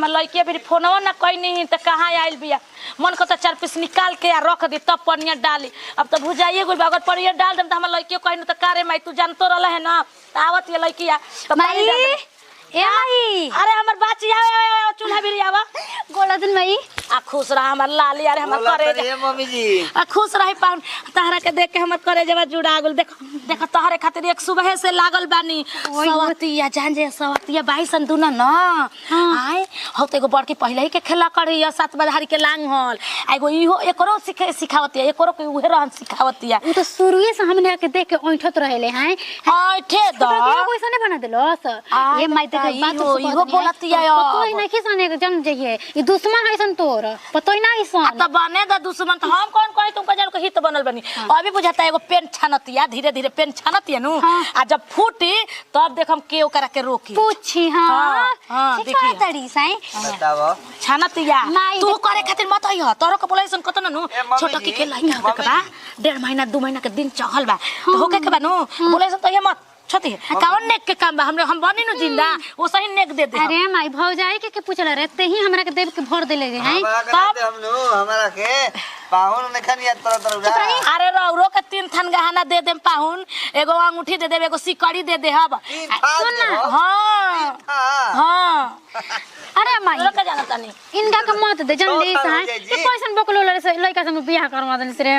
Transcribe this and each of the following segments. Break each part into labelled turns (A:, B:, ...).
A: हम लइके फिर फोनवा ना कइनी त कहां आइल बिया मन को त 4 पीस निकाल के रख दे तब पनिया डाली अब त भुजाइए गुल अगर पनिया डाल देम त हम लइके कइनु त कारे माई तू जानतो रहले है ना त आवत ये लइकिया त माई
B: ए माई
A: अरे हमर बाची आवे चूल्हा भी आवा
B: गोला दिन माई
A: आ खुश रह हमर लाली अरे हमर करे
C: ए मम्मी जी
A: आ खुश रही पाउन तहरा के देख के हमर करे जब जुड़ा गेल देख देख तहरे खातिर एक सुबह से लागल बानी सवतिया जान जे सवतिया 22 सन दुना न आए हो त एगो बड़की पहिले ही के खेला करी 7 बजे के लांग हल एगो इहो एकरो सिखावतिया एकरो के उहे रहन सिखावतिया
B: उ तो शुरुए से हमने के देख के ओंठत रहेले हैं
A: आठे द
B: कोई सने बना देलस ये माई देख बात तो
A: इहो बोलतिया
B: पतो ही नहीं किसने के जन जइए ई दुश्मन हैसन तोर पतो ही नहीं सन
A: त बने द दुश्मन त हम कौन कहि तुमका जान के हित बनल बनी अभी बुझाता एगो पेन छानतिया धीरे धीरे पेन छानतिया नु आ जब फूटी तब देख हम के ओकरा के रोकी
B: पूछी हां
A: हां
B: देखी तड़ी साई
C: बताओ
A: छानतिया तू करे खातिर मत आइह तोरो के बोलैसन कत न नु छोटा के लइका होके के बा 1.5 महीना 2 महीना के दिन चहल बा तो होके के बा नु बोलैसन त ये मत छती कावन नेक के काम बा हम बनी नु जिंदा वो सही नेक दे दे
B: अरे माई भौजाई के पूछला रहते ही हमरा के देव के भर देले हैं
C: तब हम नु हमरा के पाहुन ने खनिया तरह
A: अरे रौरो के 3 थान गहना दे देम पाहुन एगो अंगूठी दे देब एगो सिकड़ी दे दे हब
C: सुन
A: ना हां हां
B: अरे माई
A: लोग के जानता नहीं
B: इनका के मत दे जन ले सा ये कैसन बकलो से लइका से बियाह करवा देन से रे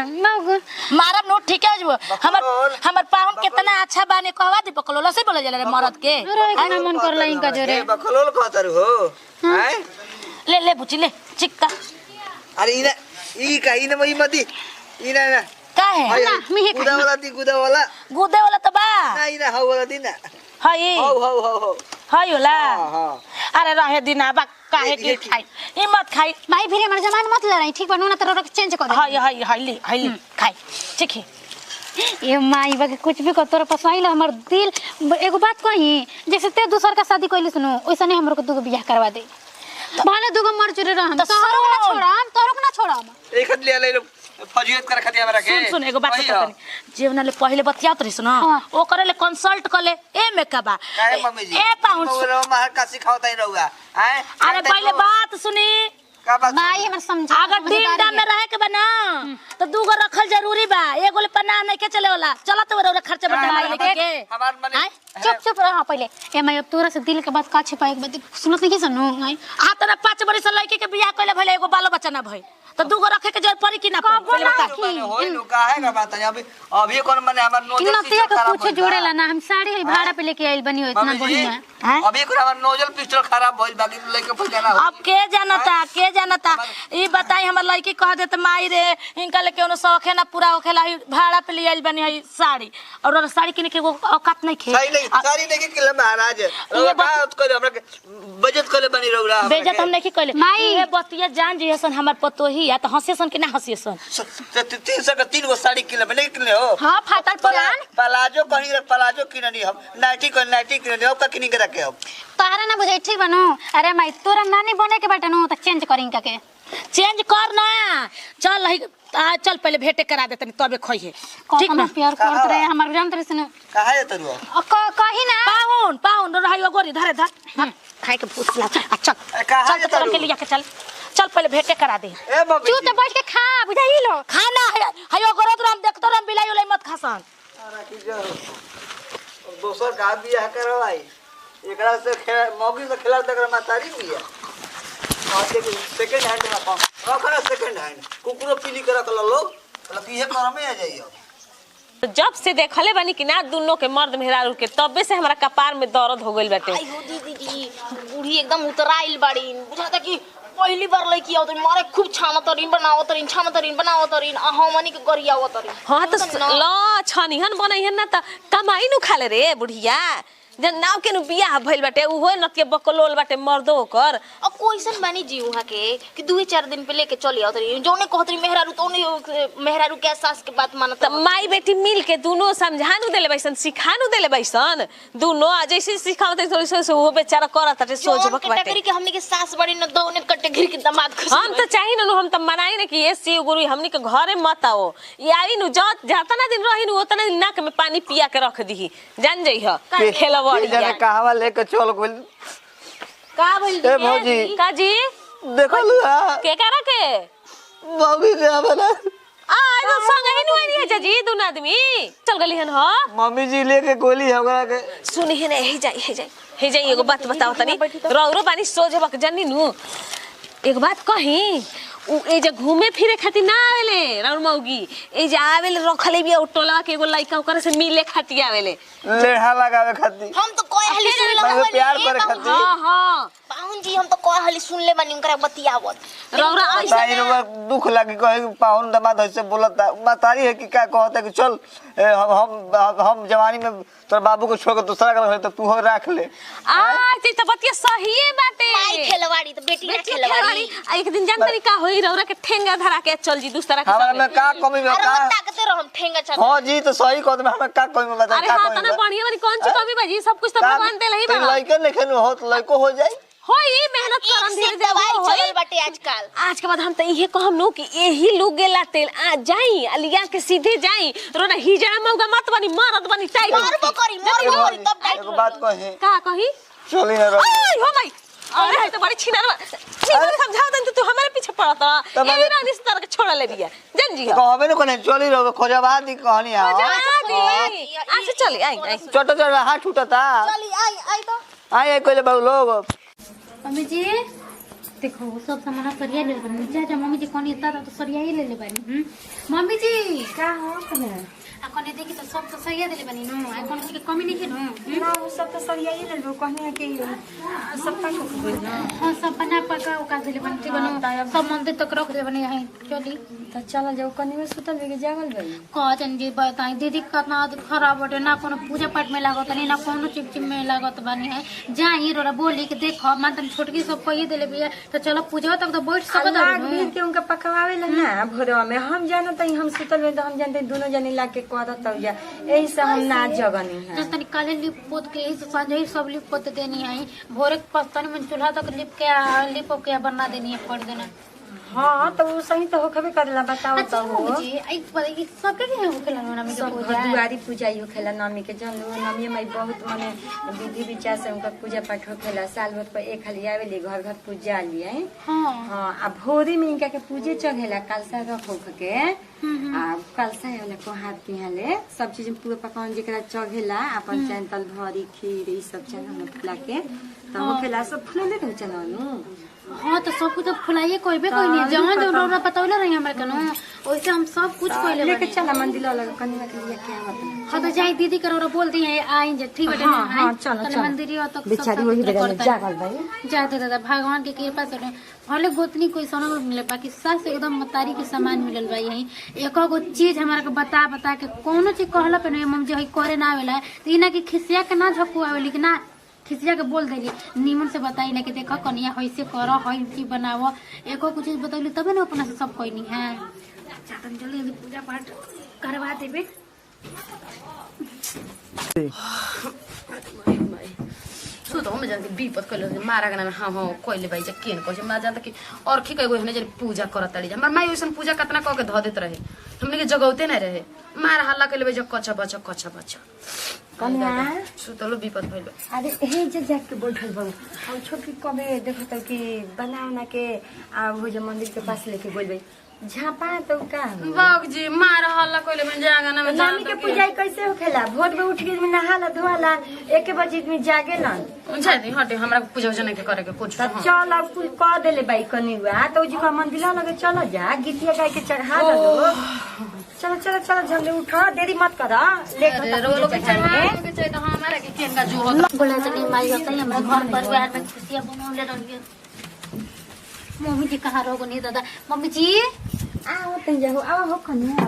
A: मारब नो ठीक है जब हमर पाहुन कितना अच्छा बाने कहवा दी बकलो से बोले जले मरद के
B: अरे मन करला इनका जोरे
C: बकलोल कहतर हो हैं
A: ले बुची ले चिक्का
C: अरे इना ई कहीं न मई मदी इना ना
A: का है
C: गुदा वाला
A: गुदे वाला तो बा
C: ना इना हो वाला दिन
A: हई
C: हो
A: हई होला
C: हां
A: अरे रहे दिना बा काहे के खाई ई मत खाई
B: माई फिर हमर जमान मत लड़ाई ठीक बनू ना तो रख चेंज कर दे
A: हई खाई ठीक है
B: ये माई बा कुछ भी तोरा पसाइल हमर दिल एगो बात कही जैसे ते दूसर का शादी कइले सुनो ओइसने हमरो के दुगो बियाह करवा दे भले दुगो मर चुरे रहम तोरो ना छोड़म तोरो ना छोड़म
C: एक ले ले फजियत कर खतिया हमरा के
A: सुन एगो बात करनी जेवना ले पहले बतियात रहिस ना ओ करे ले कंसल्ट कर ले ए में का बा
C: काहे मम्मी जी
A: ए पाउंड
C: मार का सिखावता ही रहूगा हैं
A: अरे पहले बात सुनी
C: का बात
B: माई हमर समझा
A: अगर टीम डा में रहे के बना तो दूगो रखल जरूरी बा एगो ले पना नहीं के चले वाला चला तो रे खर्चा बढ़ा लेके के
C: हमार मने
B: चुप रह पहले ए माई अब तोरा से दिल के बात का छिपाए के बात सुनत नहीं सुनो
A: आ तना 5 बरस लड़के के बियाह कइले भले एगो बालो बच्चा ना भई तो दूगो रखे के जरूरत पड़ी कि ना पहले बता
C: होई नु काहे का बात है अभी कौन मने हमर नोजल
B: नतिया के कुछ जोड़ेला ना हम साड़ी है भाड़ा पे लेके आइल बनी हो इतना बढ़िया
C: अभी को हमर नोजल पिस्टल खराब भइल बाकी लेके पैसा ना
A: अब के जानता ई बताई हमर लड़की कह दे त माई रे इनका लेके कोनो शौखे ना पूरा होखेला भाड़ा पे ले आइल बनी है साड़ी और साड़ी किने के औकात नहीं खे
C: साड़ी लेके के महाराज ये बात कर हमरा के बजट करे बनी रौरा
A: बेइज्जत हम नहीं कइले माई ये बतिया जान जी हसन हमर पतोही या त हंसेसन कि ना हंसेसन
C: 300 का 3 गो साड़ी किने बने किने हो
A: हां फाटल पुरान
C: पलाजो कहीं पलाजो किने हम नाइटी किने हो का किने के रखे हो
B: तारा ना बुझाई ठीक बनो अरे माई तोरा नानी बने के बाटे नो त चेंज करिन का के
A: चेंज कर ना चल पहले भेंटे करा दे तनी तबे खइहे ठीक ना
B: प्यार करत रहे हमर जंत्र से
C: कहां है तरुआ
B: कहीं ना
A: पाहुन रहियो गोरी धरे धर खाए के पूछला चल के लिया के चल पहले भेंटे करा दे
C: ए बबी
B: तू तो बैठ के खा बुझाई लो
A: खाना हयो गरत राम देखतो राम बिलाई ओले मत खासन
C: अरे की जो दोसर का बियाह करवाई एकरा से मौगी से खिला तक मातारी बिया और के सेकंड हैंड में पाओ रखना सेकंड हैंड कुकुरो पीली कर रखल लोग मतलब ये कर में आ जाइयो
D: तो जब से देखले बनी कि ना दोनों के मर्द मेहरारू के तबे से हमरा कपार में दर्द हो गइल बाटे
E: आई हो दीदी जी बूढ़ी एकदम उतराइल बाड़ी बुझाता कि पहली बार लड़की आवत मारे खूब छामतरीन बनावतरीन आ हमनी के गरियावतरीन
D: हां तो ल छनिहन बनैहन ना त कमाई नु खाले रे बुढ़िया जन नाव के नु बियाह भइल बाटे उहो नतिया बकलोल बाटे मर्दो कर
E: और कोइसन बानी जी वहां के कि 2-4 दिन पे लेके चली आवतरी जोने कहतरी मेहरारू तो मेहरारू के सास के बात मानत
D: त माई बेटी मिल के दोनों समझानु देले बैसन सिखानु देले बैसन दोनों जैसे सिखावते तो वो बेचारा करत रे सोचबक बाटे
E: कैटेगरी के हमनी के सास बड़ी न दौने कैटेगरी के दामाद खुश
D: हम तो चाहि न हम त मनाई न कि ये शिव गुरु हमनी के घरे मत आओ ये आई नु जाता ना दिन रही नु उतना दिन नाक में पानी पिया के रख दी जान जइह खेला
C: जाने कहवा लेके चल गेल
D: का भइल
C: ए भौजी
D: का जी
C: देखो लुआ
D: के करा के
C: मौगी के बना
D: आ तो संग ही नहीं है जी दोनों आदमी चल गली हन हो
C: मम्मी जी लेके गोली हमरा के
D: सुनी है नहीं हे जाई एगो बात बताओ तनी रौरो पानी सोझे बक जानी नु एक बात कही उ ए जे घूमे फिरे खातिर ना आवेले राउर मौगी ए जे आवेले रखले बिया टोला के एगो लइका ओकर से मिले खातिर आवेले
C: लेढ़ा लगावे खातिर
E: हम तो कोई हली सुन ले
C: मैं प्यार करे खातिर
D: हां हां
E: पाहुन जी हम तो कोई हली सुन ले बानी उनकरा बतियावत
D: रौरा
C: ताई रो दुख लागी कहे पाहुन दमाद ऐसे बोलता बतारी है कि क्या कहता कि चल हम जवानी में तोर बाबू को छोड़ के दूसरा का तो तू हो रख ले
D: आज तो बतिया सही बाटे
E: माई खेलवाड़ी तो बेटी ना खेलवाड़ी
D: एक दिन जानतनी का होई रौरा के ठेंगा धरा के चल जी दूसरा के
C: हमरा में का कमी में
E: अरे
C: का
E: ताकते रहो हम ठेंगा चल
C: हां जी तो सही कहत में हमरा का कमी में बता
D: अरे
C: का
D: हां
C: कमी
D: तना बढ़िया वाली कौन सी कमी बाजी सब कुछ तो भगवान देले ही बा
C: लइके लेकिन हो तो लइको हो जाई
D: होई मेहनत करन धीरे धीरे
E: दवाई
D: होई
E: चलल बाटे आजकल
D: आज के बाद हम तो इहे कहम नु कि एही लोग गेला तेल आ जाई अलिया के सीधे जाई रोना हिजड़ा मौगा मत बनी मरद बनी टाइट
E: मरबो करी तब टाइट
C: एगो बात कहे
D: का कही
C: चली ना रो
D: आई हो भाई अरे तो बड़ी छिनार समझा दन तू हमारे पीछे पड़त
C: तब
D: ये ना इस तरह के छोड़ा ले दिया जन जी
C: कहबे न कोने चली रो खोजबा दी कहनी आ
D: अच्छा चले आई
C: छोटा छोटा हाथ टूटता
E: चली आई तो
C: आई कोले बहु लोग
B: मम्मी जी देखो सब सामान सरिया ले बनी जा मम्मी जी कोनी इतना तो सरिया ही ले बनी मम्मी जी
F: का हो कने
B: आ कोनी देखी तो सब तो सरिया ले बनी नो आ कोनी के कमी नहीं है नो
F: ना वो सब तो सरिया ही लेबो कहने कि सब का को बोल ना
B: हां सब बना पका का दिले बनी बनो सब मंदिर तक रख दे बनी है चली
F: तो चल जाओ कने में सुतल बेगे जागल गई
B: कहन जी बताई दीदी कितना खराब बटे ना कोनो पूजा पाठ में लागत नहीं ना कोनो चिपचिप में लागत बानी है जाई रोरा बोली कि देखो मातन छोटकी सब कही देले बिया तो चलो पूजा तक तो बैठ सकत
F: लाग भी के उनका पकवावे ला ना भोरवा में हम जानत हई हम सुतल में तो हम जानते दोनों जने ला के करत तब जा एही से हम ना जगनी है
B: जस तनी काले लिप पोत के एही से सांझे ही सब लिप पोत देनी है भोरे पस्तन में चूल्हा तक लिप के बना देनी है पड़ देना
F: हां तो वो सही तो होखबे करला बताओ
B: अच्छा
F: तो हो
B: जी आई पता कि सबके के होखेला ना में
F: सब
B: पूजा
F: दुआरी पूजा ही होखेला नमी के जन नमी में बहुत माने विधि विचार से उनका पूजा पाठ होखेला साल भर पर एक खाली आवेली घर घर पूजा लिए
B: हां
F: हां आ भोरी में इनका के पूजे चढ़ेला कलसा रखो के आ कलसा वाला को हाथ पिहाले सब चीज पूरा पकवान जेकरा चढ़ेला अपन चैनतल भरी खीर ई सब चन हम फुला के तो होखेला सब फुले ले चननु
B: हाँ तो सब कुछ फुलाइए कोई भी कोई नहीं जहाँ जो रोना पतौले रही हमारे कनो वैसे हम सब कुछ कोई
F: लेके चला मंदिर लगा कन्या के लिए क्या बता
B: हाँ तो जाई दीदी करो बोल दी है आई जे ठीक बेटे
F: हाँ, हाँ, चलो, चलो।
B: मंदिर हो तो
F: बेचारी वही जगह जागल भाई
B: जाते दादा भगवान की कृपा से भले गोतनी कोई सोना मिले बाकी सास एकदम मतारी के सामान मिलल बा यही एको गो चीज हमारा के बता के कोनो चीज कहला पे नहीं मम्मी जी करे ना आवेला तो इना की खिसिया के ना झपू आवेली कि ना खिसिया के बोल देली नीमन से बताई ना कि देखो कनिया होइसे करो होई की बनावो एको कुछ चीज बतैली तबे ना अपना से सब कोई नहीं है अच्छा तुम जल्दी जल्दी पूजा पाठ करवा देबे
G: सुतो में जल्दी विपद कइले मारा गना में हां कइले भाई जे केन कहे मा जानत कि और की कइगो हने जे पूजा करत ताड़ी हमर माई ओइसन पूजा कतना क के ध देत रहे हमने के जगौते न रहे मार हल्ला कइले भाई जे कच्चा बच्चा
F: कन्या
G: सुतलो विपद भइल
F: अरे हे जे जाके के बैठल बा हम छोटी कबे देखत कि बनावना के आ वो जे मंदिर के पास लेके बोल भाई झापा तो का
G: बाग जी मार हल्ला कइले में जागना में
F: नामी के पूजा कैसे होखेला भोर में उठ के में नहाला धोला 1 बजे में जागेला
G: अच्छा दी हटे हमरा पूजा उजा के करे के कुछ
F: तब चल अब कुल कह देले भाई कनिवा तो जी का मंदिर लगे चलो जा गीतिया गाय के चढ़ा दो चलो चलो चलो जल्दी उठो देरी मत करा लेट
G: रोलो के चढ़ा के चाहिए तो हमारा के केन का जो हो
B: बोला चली माई होतई हमरा घर परिवार में खुशियां बनौले रहिए मम्मी जी कहाँ रहोगे नहीं दादा मम्मी जी
F: आओ तई जाओ आओ हो कनिया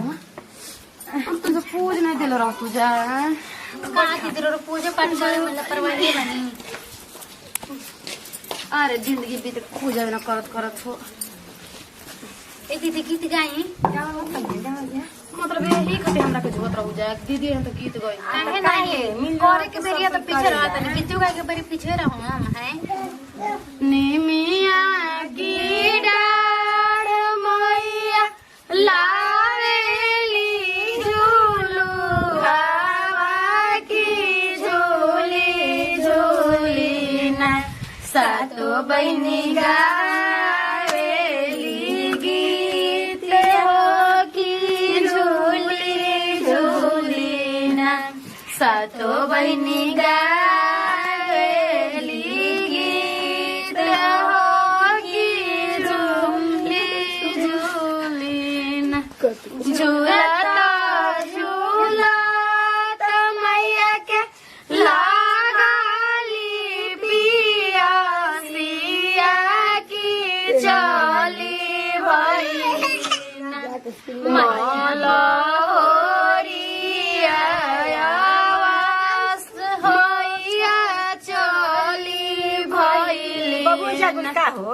G: हम तो पूज नहीं दिल रह तू जा
B: कहाँ की जरूर पूजा पाठ करे मतलब परवाही बनी
G: अरे जिंदगी बीत पूजा न करत करत हो
B: ए दीदी गीत गाई
F: जाओ कनिया जाओ जा
G: मतलब यही खटे हमरा के जोत रहू जा दीदी हम तो गीत गई
B: काहे नहीं करे के बेरिया तो पीछे रहत नहीं गीत गाय के बेरी पीछे रहूं हम हैं
G: निमिया की डाढ़ मैया लावेली झूलू हवा की झूली झूली ना सातो बहिनी गावेली गीत हो कि झुमली झुलिन झुलता झुलता मैया के लागली पियासिया की चली भइलिन माला होरिया आवास होइया चली भइलिन
F: बबू जागुन का हो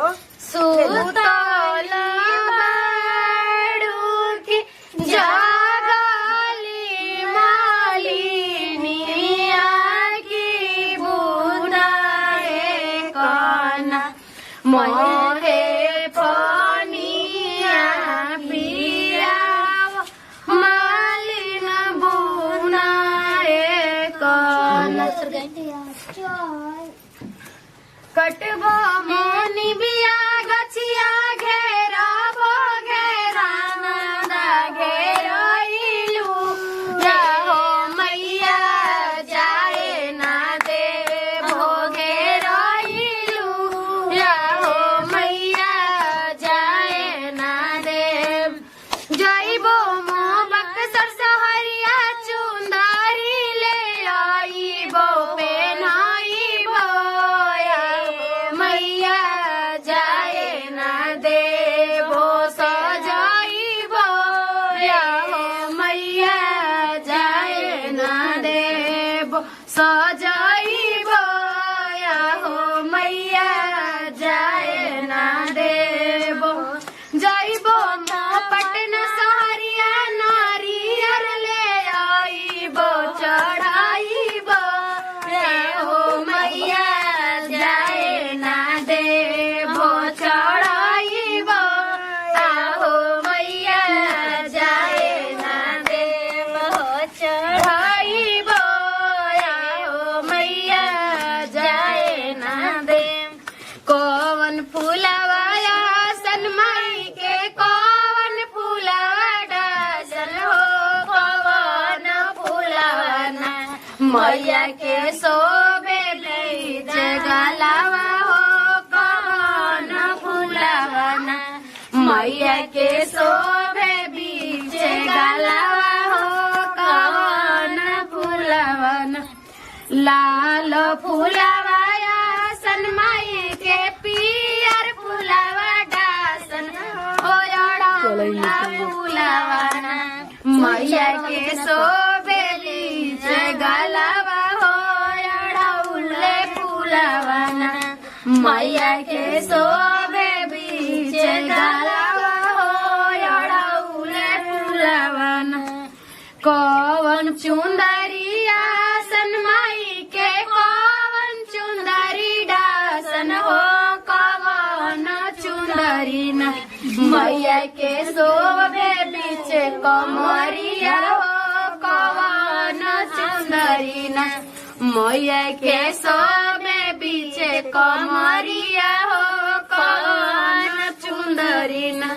G: सुतल बाड़ू की जागली मालिनिया की बुनाए काना मोहे पनिया पिया मालिन बुनाए काना कटबो मोनी बिया गछिया घेराबो घेराना घेरइलू रहो मैया जाए ना दे भोगे रइलू रहो मैया जाए ना दे जइबो मो बक्सर सहरिया चुंदारी ले आइबो पेनाइबो मैया जाए ना देबो सजाइबो हो मैया जाए ना देबो सजाइबो हो मैया जाए ना देबो जइबो मो पटना सहरिया नारियर ले आइबो चढ़ाइबो हो मैया जाए ना देबो चढ़ाइबो आहो मैया जाए ना देबो चढ़ाइबो आहो मैया जाए ना दे कौन फूलवाया सनमाई के कौन फूलवा डासन हो कौन फूलवाना मैया के सोबे बीच गलावा हो कौन फूलवाना मैया के सोबे बीच गलावा हो कौन फूलवाना लाल फूलवाया सनमाई के पियर फूलवा डासन हो फूलवाना मैया के सोबेली गलावा हो अड़ौले फूलवाना मैया के सोबे बीच गलावा हो अड़ौले फूलवाना कौन चुंदरिया सनमाई के कौन चुंदरी डासन हो कौन चुंदरी न मैया के सोबे बीच कमरिया हो कौन चुंदरी न मैया के सोबे बीच कमरिया हो कौन चुंदरी न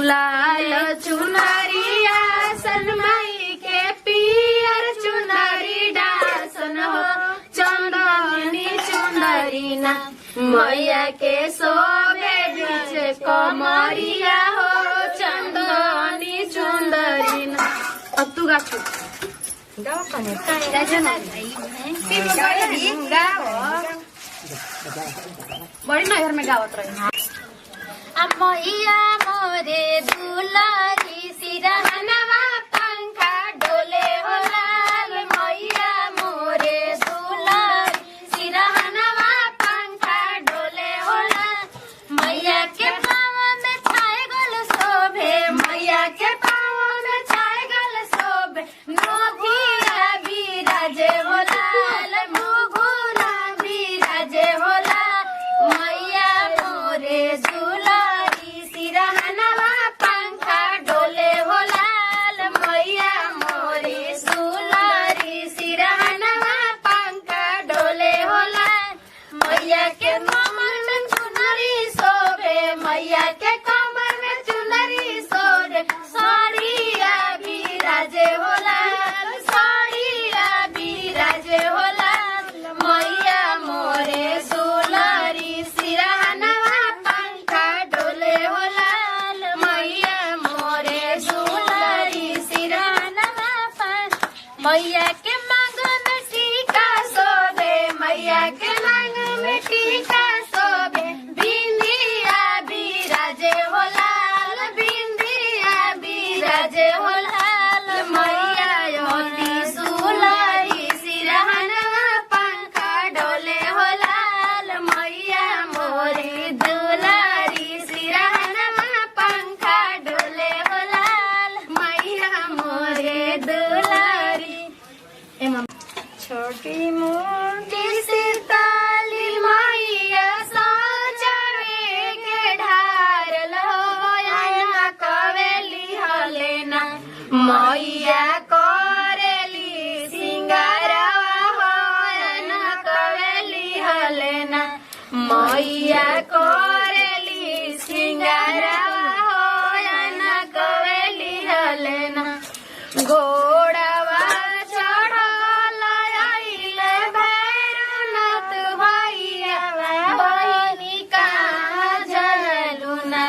G: लाल चुनरिया सनमाई के पियर चुनरी डासन हो चंदनी चुनरी ना मैया के सोबे बीच कमरिया हो चंदनी चुनरी ना अब तू गा बड़ी नहर में गावत रही
B: मैया मोरे दुलारी सिरहनवा पंखा डोले हो लाल मैया मोरे दुलारी सिरहनवा पंखा डोले हो लाल मैया के पाँव में छाए गल शोभे मैया के पाँव में छाए गल शोभे नोधिया बिराजे हो लाल मुगुरा बिराजे हो लाल मैया मोरे दुलारी सिरहनवा पंखा डोले हो लाल खोजे हो लाल मैया योटी सुलारी सिरहनवा पंखा डोले हो लाल मैया मोरी दुलारी सिरहनवा पंखा डोले हो लाल मैया मोरे दुलारी। छोटी मोटी सिरताली मैया सोचवे के ढार लो आना कवेली हलेना मैया करेली सिंगारवा हो आना कवेली हलेना मैया करेली सिंगारवा हो आना कवेली हलेना। घोड़ावा चढ़ल आइले भैरवनाथ भैया बहिनी कहाँ जलू ना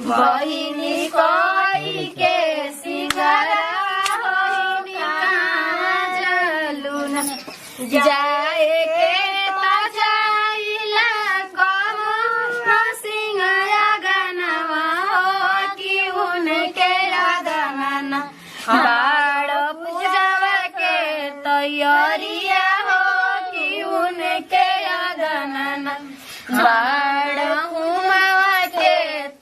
B: बहिनी कोई के सिंगारवा बहिनी कहाँ जलू ना जाए के ता जाइला कमो सिंगाया गनवा हो कि उनके आगमना बाड़ पूजावा के तैयारिया हो कि उनके आगमना बाड़ हुमावा के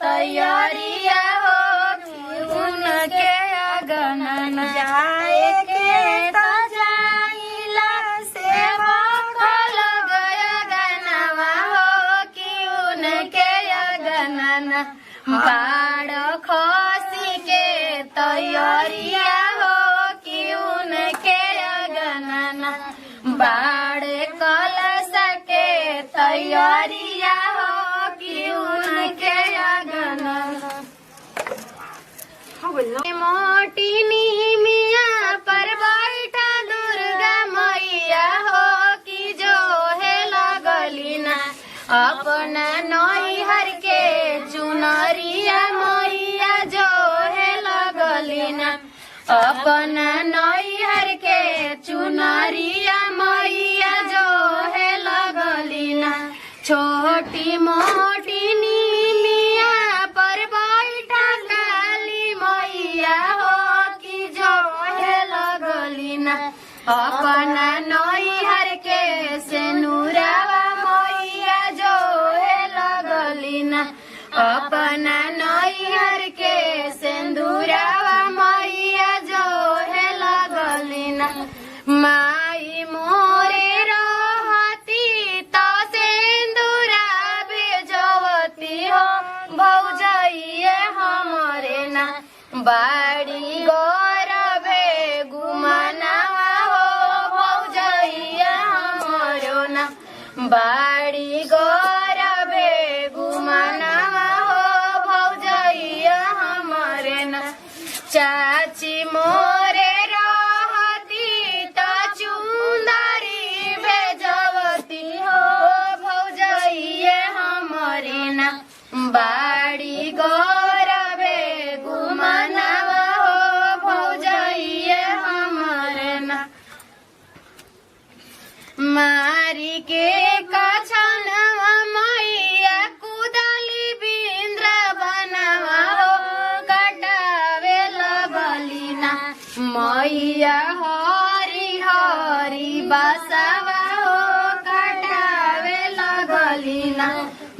B: तैयारिया हो कि उनके आगमना जाए के ता जाइला से भखल गया गनवा हो कि उनके आगमना बाड़ खसी के तैयारिया हो कि उनके आगमना बाड़ कलश के तैयारिया हो कि उनके आगमना। मोटी नीमिया पर बैठा दुर्गा मैया हो कि जो है लगली ना अपना नैहर के चुनरिया मैया जो है लगली ना अपना नैहर के चुनरिया मैया जो है लगली ना। छोटी मोटी नीमिया पर बैठा काली मैया हो कि जो है लगली ना अपना नैहर के सेनुरावा मैया जो है लगली ना अपना नैहर के सिंदूरावा मैया जो है लगली ना। माई मोरे रहती तो सिंदूरा भेजवती हो भौजाइए हमरे ना बाड़ी गौरवे गुमानावा हो भौजाइए हमरो ना बाड़ी गौरवे गुमानावा हो भौजाइए हमरे ना। चाची मोरे रहती तो चुंदरी भेजवती हो भौजाइए हमरे ना बाड़ी गौरवे गुमानावा हो भौजाइए हमरे ना। मारी के कछनवा मैया कुदाली बिंद्र बनवा हो कटावे लगली ना मैया हरी हरी बसवा हो कटावे लगली ना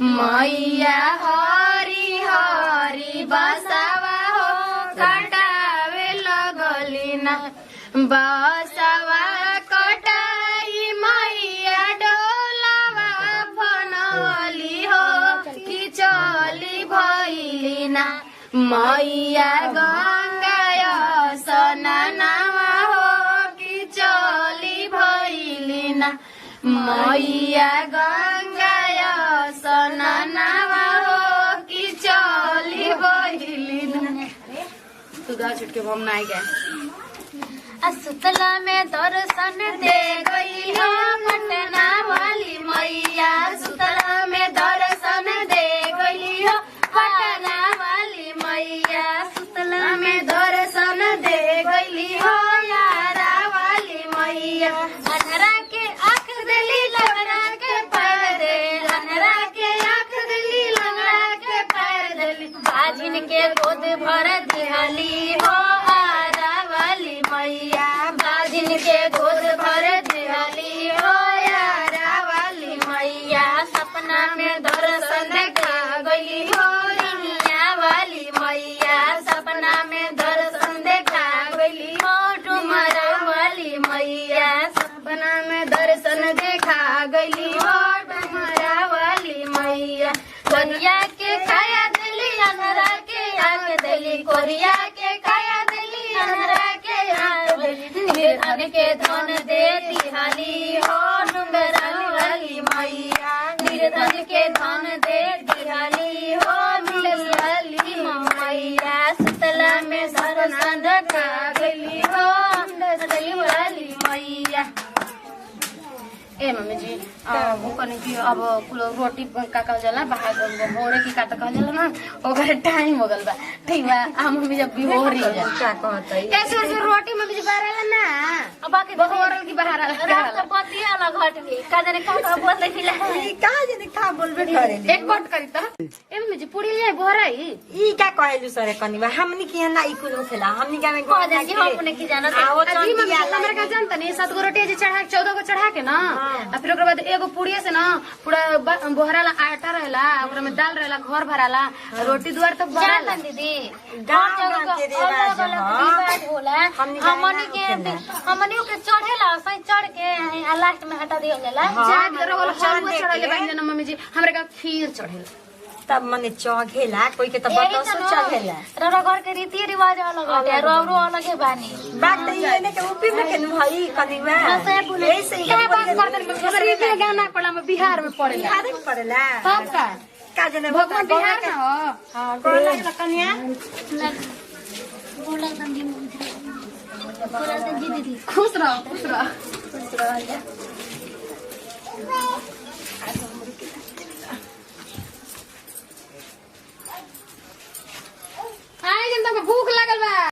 B: मैया हरी हरी बसवा हो कटावे लगली ना। बसवा कटाई मैया डोलावा फनवली हो कि चली भैली ना मैया गंगा सनानावा हो कि चली भैली ना मैया गंगा सनानावा हो कि चली भैली ना।
G: तू गा छुटके हम नहीं गए
B: सुतला में दर्शन दे गई हो पटना वाली मैया सुतला में दर्शन दे गई हो पटना वाली मैया सुतला में दर्शन दे गई हो यारा वाली मैया। अनरा के आँख दिली लंगड़ा के पैर दे अनरा के आँख दिली लंगड़ा के पैर दिली बाजिन के गोद भर दिहली हो
G: मम्मी जी वो कने की अब कुल रोटी का कहल जाला बाहर भोरे की का कहल जाला ना ओकर टाइम हो गल बा ठीक बा आ मम्मी जब भी हो रही है
F: क्या कहत है
G: कैसे से रोटी मम्मी जी बाहर आला ना अब बाकी बहोरल की बाहर आला
E: राष्ट्रपति आला घट गई का जाने का बोल देखिला
F: ई कहां जे का बोलबे करे
G: एक कट करी त ए मम्मी जी पूरी ले भोराई
F: ई का कहलु सरे कनिवा हमनी के ना ई कुल खेला हमनी के में
E: कह दे कि हम अपने की जाना
F: आओ
G: अजी मम्मी
F: चंदिया
G: हमरा का जानता नहीं 7 गो रोटी जे चढ़ा 14 गो चढ़ा के ना आ फिर ओकर बाद एगो पूड़िए से ना पूरा बोहराला आटा रहेला ओकरा में दाल रहेला घर भराला रोटी दुआर तक
E: जान
G: भराला
E: दीदी
F: गाँव
E: हर जगह
F: के
E: का
F: रिवाज
E: अलग अलग
F: ह।
E: रिवाज होला हमनी के चढ़ेला सही चढ़ के आ लास्ट में हटा दिया जाला
G: जात रहल हलवा चढ़ले बाइन ना मम्मी जी हमरा का खीर चढ़ेला
F: तब मने चढ़ेला कोई के त बतसो चढ़ेला
E: रौरा घर के रीति रिवाज अलग है रौरो अलग है बानी
F: बात त ये ने के ऊपी में के भाई कनिवा ऐसे ही
G: क्या बात करते हैं मम्मी जी गाना पड़ा में बिहार में पड़ेला
F: बिहार में पड़ेला
G: तब का
F: जने
G: भगवान बिहार में हो
F: हां गोला कन्या
E: बोला तंगी बोला तंगी दीदी
G: खुश रहो